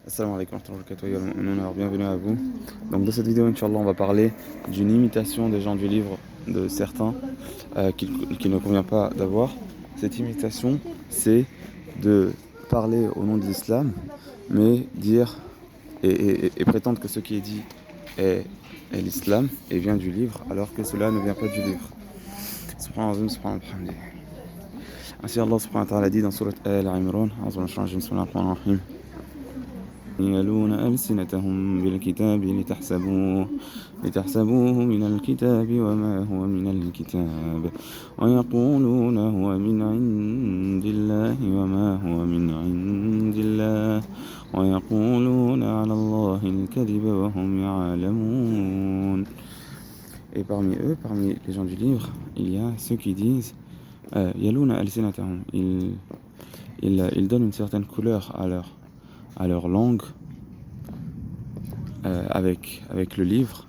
Assalamu alaikum wa rahmatullahi wa barakatuh, ya al-mu'minun, alors bienvenue à vous. Donc dans cette vidéo, Inch'Allah, on va parler d'une imitation des gens du livre de certains qui ne convient pas d'avoir. Cette imitation, c'est de parler au nom de l'islam, mais dire et prétendre que ce qui est dit est l'islam et vient du livre, alors que cela ne vient pas du livre. Subhanallah, subhanallah. Ainsi Allah subhanahu wa ta'ala dit dans Surat Al-Imran, يلون ألسنتهم بالكتاب لتحسبوه من الكتاب وما هو من الكتاب ويقولون هو من عند الله وما هو من عند الله ويقولون على الله الكذب وهم يعلمون. Et parmi eux, parmi les gens du livre, il y a ceux qui disent يلون ألسنتهم, ils donnent une certaine couleur à leur langue avec le livre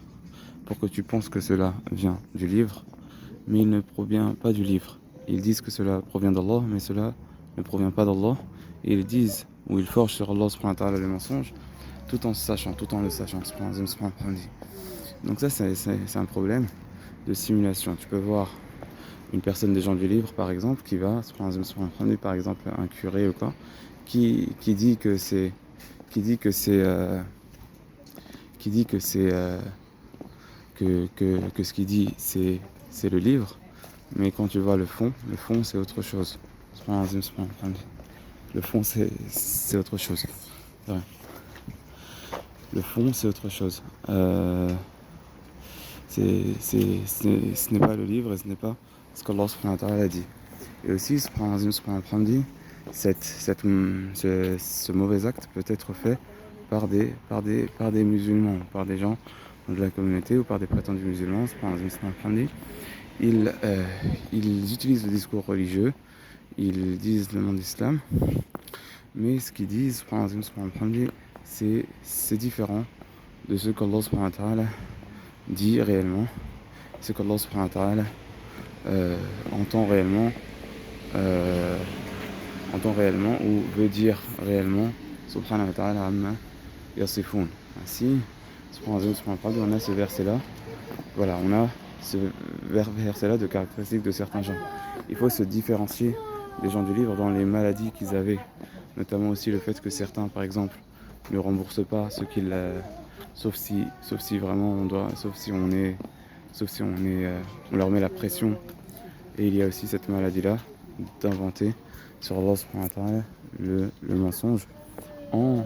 pour que tu penses que cela vient du livre, mais il ne provient pas du livre. Ils disent que cela provient d'Allah, mais cela ne provient pas d'Allah. Et ils disent, ou ils forgent sur Allah subhanahu wa ta'ala le mensonge, tout en le sachant. Donc ça, c'est un problème de simulation. Tu peux voir une personne des gens du livre, par exemple, qui va, par exemple un curé ou quoi, qui dit que c'est que ce qu'il dit c'est le livre, mais quand tu vois le fond c'est autre chose. Le fond c'est autre chose. Ouais. Le fond c'est autre chose. Ce n'est pas le livre et ce n'est pas ce qu'Allah subhanahu wa ta'ala a dit. Et aussi ce mauvais acte peut être fait par des musulmans, par des gens de la communauté ou par des prétendus musulmans. Ils utilisent le discours religieux, ils disent le nom d'islam, mais ce qu'ils disent c'est différent de ce qu'Allah subhanahu wa ta'ala dit réellement, ce qu'Allah subhanahu wa ta'ala entend réellement ou veut dire réellement subhanahu wa ta'ala amma yasifoun. Ainsi, on a ce verset-là. Voilà, on a ce verset-là de caractéristiques de certains gens. Il faut se différencier des gens du livre dans les maladies qu'ils avaient, notamment aussi le fait que certains, par exemple, ne remboursent pas ce qu'ils, sauf si vraiment on doit, sauf si on leur met la pression. Et il y a aussi cette maladie-là d'inventer sur Allah subhanahu wa ta'ala le mensonge en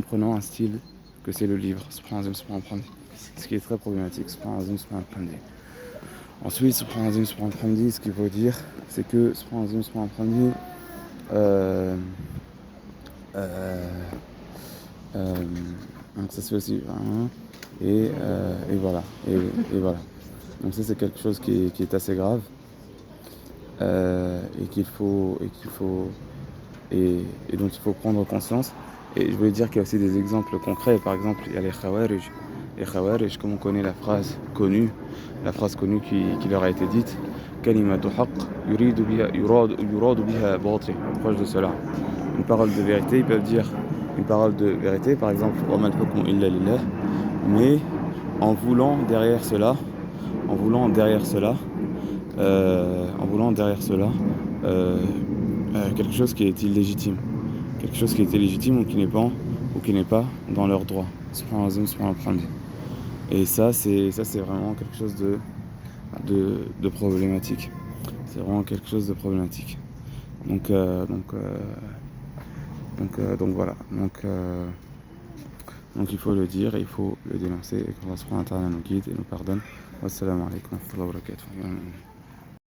prenant un style que c'est le livre, ce qui est très problématique. Ensuite, ce qu'il faut dire, c'est que donc ça se fait aussi, et voilà, et voilà. Donc ça c'est quelque chose qui est assez grave. Et dont il faut prendre conscience. Et je voulais dire qu'il y a aussi des exemples concrets. Par exemple, il y a les Khawarij. Les Khawarij, comme on connaît la phrase connue qui leur a été dite, Kalimatu haqq yuradu biha batil, proche de cela. Une parole de vérité, ils peuvent dire une parole de vérité, par exemple, wa mal hukmu illa lillah, mais en voulant derrière cela quelque chose qui est illégitime, ou qui n'est pas dans leurs droits. Et ça c'est vraiment quelque chose de problématique. C'est vraiment quelque chose de problématique. Donc voilà. Donc il faut le dire, il faut le dénoncer, et qu'Allah subhanahu wa ta'ala nous guide et nous pardonne. Wassalamu alaikum wa rahmatullahi wa barakatuh.